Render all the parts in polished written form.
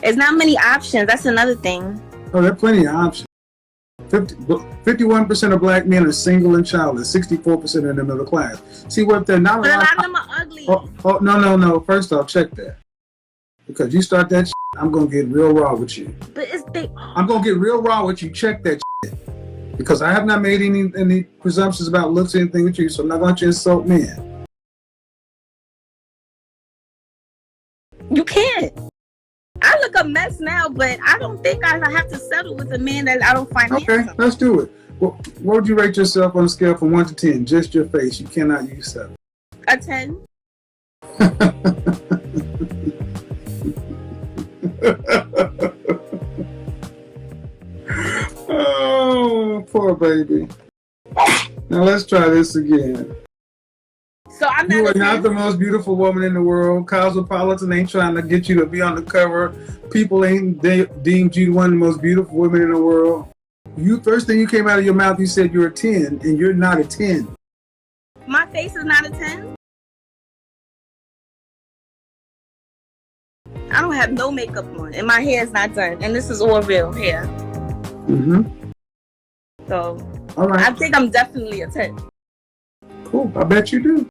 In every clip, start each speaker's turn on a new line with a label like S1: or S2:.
S1: It's not many options. That's another thing.
S2: Oh, there are plenty of options. 51% of black men are single and childless. 64% are in the middle class. See what they're not.
S1: But a lot of them are ugly.
S2: Oh, no. First off, check that. Because you start that shit, I'm gonna get real raw with you.
S1: But
S2: I'm gonna get real raw with you. Check that shit. Because I have not made any presumptions about looks or anything with you, so I'm not going to insult men.
S1: You can't. I look a mess now, but I don't think I have to settle with a man that I don't find handsome.
S2: Okay, let's do it. Well, what would you rate yourself on a scale from 1 to 10? Just your face. You cannot use 7.
S1: A 10.
S2: Oh, poor baby. Now let's try this again.
S1: So I'm not.
S2: You are not the most beautiful woman in the world. Cosmopolitan ain't trying to get you to be on the cover. People ain't deemed you one of the most beautiful women in the world. You first thing you came out of your mouth, you said you're a 10, and you're not a 10.
S1: My face is not a 10. I don't have no makeup on, and my hair is not done, and this is all real hair. So,
S2: all right.
S1: I think I'm definitely a 10.
S2: Cool. I bet you do.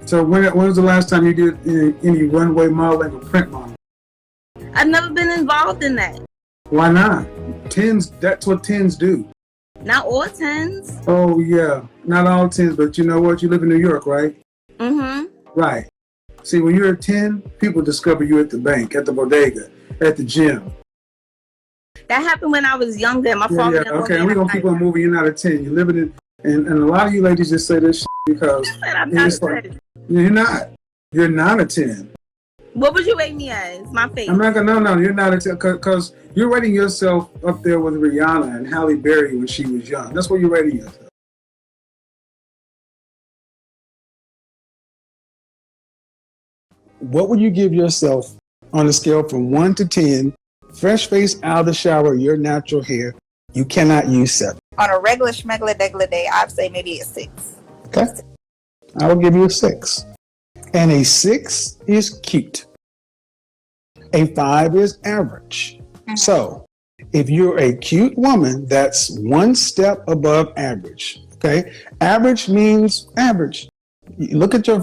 S2: So when was the last time you did any runway modeling or print modeling?
S1: I've never been involved in that.
S2: Why not? 10s, that's what 10s do.
S1: Not all 10s.
S2: Oh, yeah. Not all 10s, but you know what? You live in New York, right?
S1: Mm-hmm.
S2: Right. See, when you're a 10, people discover you at the bank, at the bodega, at the gym.
S1: That happened when I was younger. My father.
S2: Yeah, okay, and we're going to keep on moving. You're not a 10. You're living in, and a lot of you ladies just say this shit because
S1: I'm not a 10.
S2: You're not. You're not a 10.
S1: What would you rate me as? My face.
S2: I'm not gonna. No, you're not a 10 because you're rating yourself up there with Rihanna and Halle Berry when she was young. That's what you're rating yourself. What would you give yourself on a scale from 1 to 10? Fresh face, out of the shower, your natural hair. You cannot use 7.
S3: On a regular schmegular day, I'd say maybe a 6.
S2: Okay. I will give you a 6. And a 6 is cute. A 5 is average. Mm-hmm. So if you're a cute woman, that's one step above average. Okay. Average means average. You look at your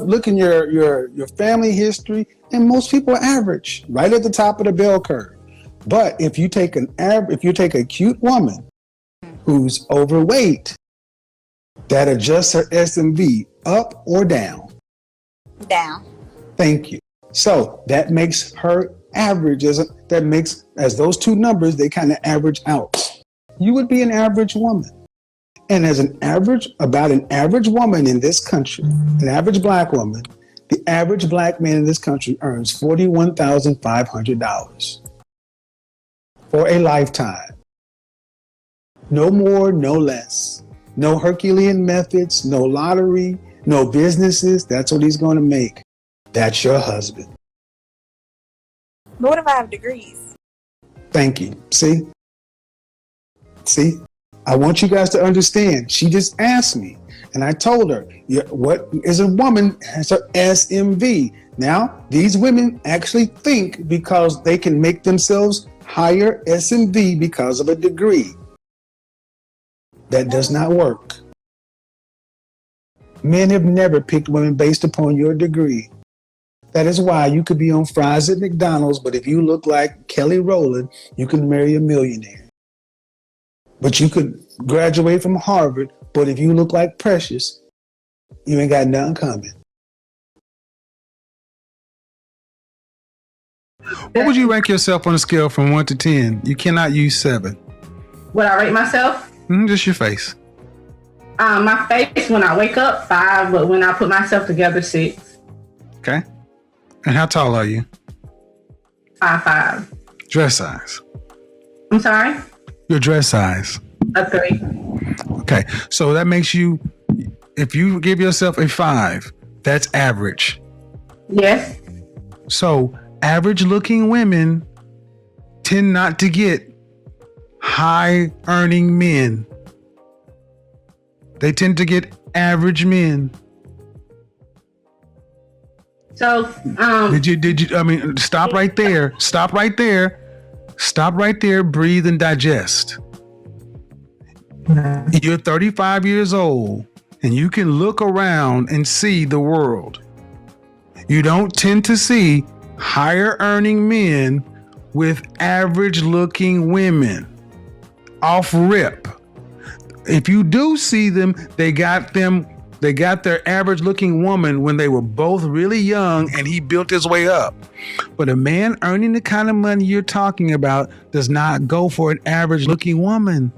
S2: family history, and most people are average, right at the top of the bell curve. But if you take a cute woman who's overweight, that adjusts her SMV up or down?
S3: Down.
S2: Thank you. So that makes her average. As those two numbers, they kind of average out. You would be an average woman. And as an average woman in this country, an average black woman, the average black man in this country earns $41,500 for a lifetime. No more, no less. No Herculean methods, no lottery, no businesses. That's what he's going to make. That's your husband.
S3: But what if I have degrees?
S2: Thank you. See? I want you guys to understand. She just asked me, and I told her, what is a woman has her SMV. Now, these women actually think because they can make themselves higher SMV because of a degree. That does not work. Men have never picked women based upon your degree. That is why you could be on fries at McDonald's, but if you look like Kelly Rowland, you can marry a millionaire. But you could graduate from Harvard, but if you look like Precious, you ain't got nothing coming. What would you rank yourself on a scale from 1 to 10? You cannot use 7.
S4: Would I rate myself?
S2: Just your face.
S4: My face, when I wake up, 5, but when I put myself together, 6.
S2: Okay. And how tall are you?
S4: 5'5".
S2: Dress size?
S4: I'm sorry?
S2: Your dress size?
S4: A 3.
S2: Okay. So that makes you, if you give yourself a 5, that's average.
S4: Yes.
S2: So average looking women tend not to get high earning men. They tend to get average men.
S4: So,
S2: Did you, I mean, stop right there. Stop right there. Stop right there. Breathe and digest. You're 35 years old and you can look around and see the world. You don't tend to see higher earning men with average looking women off rip. If you do see them, they got their average looking woman when they were both really young and he built his way up. But a man earning the kind of money you're talking about does not go for an average looking woman.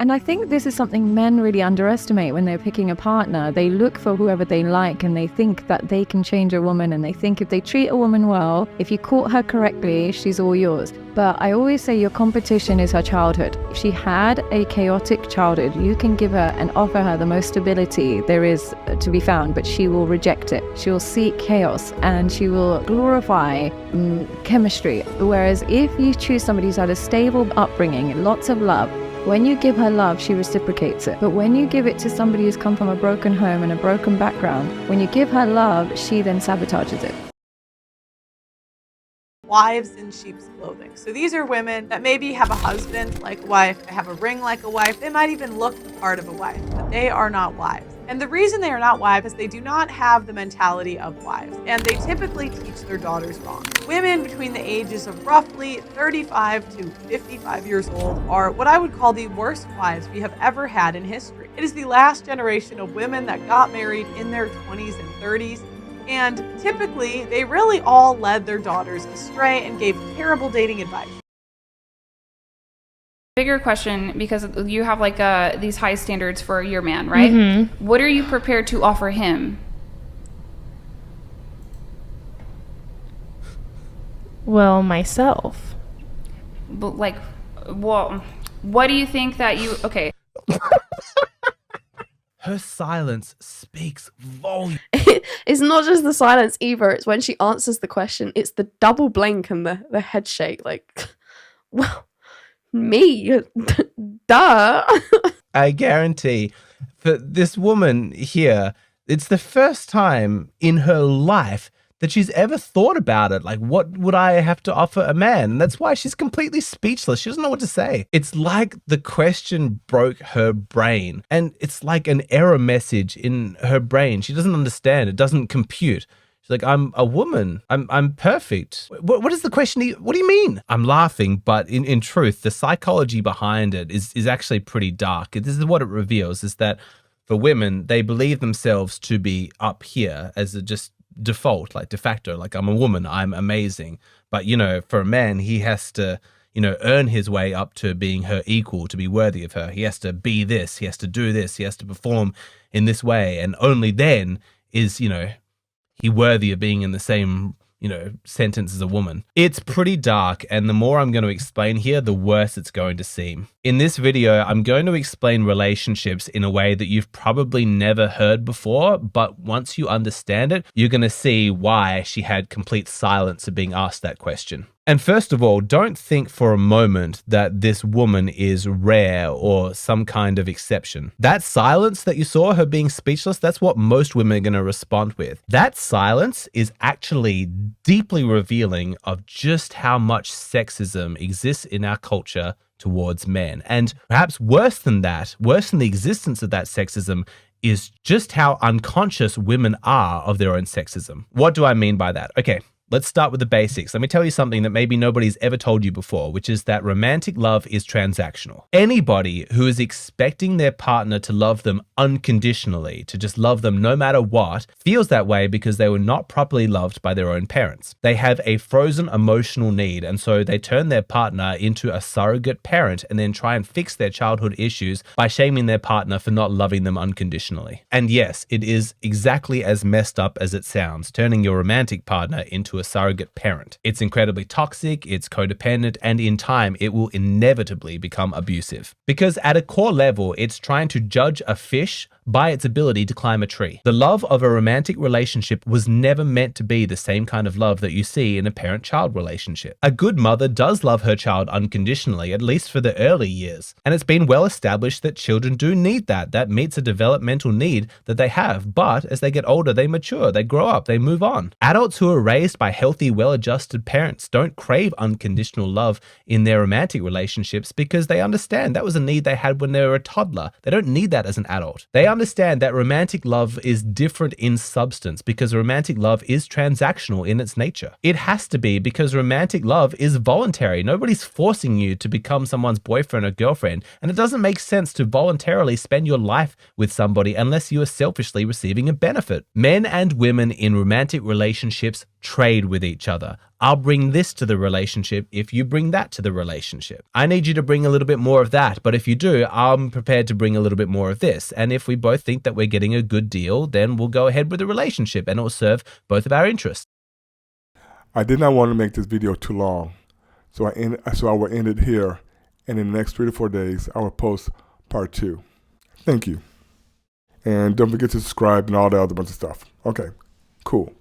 S5: And I think this is something men really underestimate when they're picking a partner. They look for whoever they like and they think that they can change a woman, and they think if they treat a woman well, if you court her correctly, she's all yours. But I always say your competition is her childhood. If she had a chaotic childhood, you can give her and offer her the most stability there is to be found, but she will reject it. She will seek chaos and she will glorify chemistry. Whereas if you choose somebody who's had a stable upbringing, lots of love, when you give her love, she reciprocates it. But when you give it to somebody who's come from a broken home and a broken background, when you give her love, she then sabotages it.
S6: Wives in sheep's clothing. So these are women that maybe have a husband like a wife, they have a ring like a wife, they might even look the part of a wife, but they are not wives. And the reason they are not wives is they do not have the mentality of wives, and they typically teach their daughters wrong. Women between the ages of roughly 35 to 55 years old are what I would call the worst wives we have ever had in history. It is the last generation of women that got married in their 20s and 30s, and typically they really all led their daughters astray and gave terrible dating advice.
S7: Bigger question, because you have like these high standards for your man, right?
S8: Mm-hmm.
S7: What are you prepared to offer him?
S8: Well, myself.
S7: But like, well, what do you think that you, okay.
S9: Her silence speaks volumes.
S10: It's not just the silence either. It's when she answers the question. It's the double blink and the head shake. Like, well, me, duh.
S9: I guarantee for this woman here, it's the first time in her life that she's ever thought about it. Like, what would I have to offer a man? And that's why she's completely speechless. She doesn't know what to say. It's like the question broke her brain, and it's like an error message in her brain. She doesn't understand. It doesn't compute. She's like, I'm a woman. I'm perfect. What is the question? What do you mean? I'm laughing, but in truth, the psychology behind it is actually pretty dark. This is what it reveals, is that for women, they believe themselves to be up here as a just default, like de facto, like I'm a woman, I'm amazing. But, you know, for a man, he has to, you know, earn his way up to being her equal, to be worthy of her. He has to be this, he has to do this, he has to perform in this way. And only then is, you know, he worthy of being in the same, you know, sentence as a woman. It's pretty dark, and the more I'm going to explain here, the worse it's going to seem. In this video, I'm going to explain relationships in a way that you've probably never heard before, but once you understand it, you're going to see why she had complete silence of being asked that question. And first of all, don't think for a moment that this woman is rare or some kind of exception. That silence that you saw, her being speechless, that's what most women are going to respond with. That silence is actually deeply revealing of just how much sexism exists in our culture towards men. And perhaps worse than that, worse than the existence of that sexism, is just how unconscious women are of their own sexism. What do I mean by that? Okay. Let's start with the basics. Let me tell you something that maybe nobody's ever told you before, which is that romantic love is transactional. Anybody who is expecting their partner to love them unconditionally, to just love them no matter what, feels that way because they were not properly loved by their own parents. They have a frozen emotional need, and so they turn their partner into a surrogate parent and then try and fix their childhood issues by shaming their partner for not loving them unconditionally. And yes, it is exactly as messed up as it sounds, turning your romantic partner into a surrogate parent. It's incredibly toxic, it's codependent, and in time, it will inevitably become abusive. Because at a core level, it's trying to judge a fish by its ability to climb a tree. The love of a romantic relationship was never meant to be the same kind of love that you see in a parent-child relationship. A good mother does love her child unconditionally, at least for the early years. And it's been well established that children do need that. That meets a developmental need that they have. But as they get older, they mature, they grow up, they move on. Adults who are raised by healthy, well-adjusted parents don't crave unconditional love in their romantic relationships because they understand that was a need they had when they were a toddler. They don't need that as an adult. They understand that romantic love is different in substance because romantic love is transactional in its nature. It has to be because romantic love is voluntary. Nobody's forcing you to become someone's boyfriend or girlfriend, and it doesn't make sense to voluntarily spend your life with somebody unless you are selfishly receiving a benefit. Men and women in romantic relationships trade with each other. I'll bring this to the relationship if you bring that to the relationship. I need you to bring a little bit more of that, but if you do, I'm prepared to bring a little bit more of this. And if we both think that we're getting a good deal, then we'll go ahead with the relationship and it will serve both of our interests.
S11: I did not want to make this video too long, so I will end it here, and in the next 3 to 4 days, I will post part 2. Thank you. And don't forget to subscribe and all the other bunch of stuff. Okay, cool.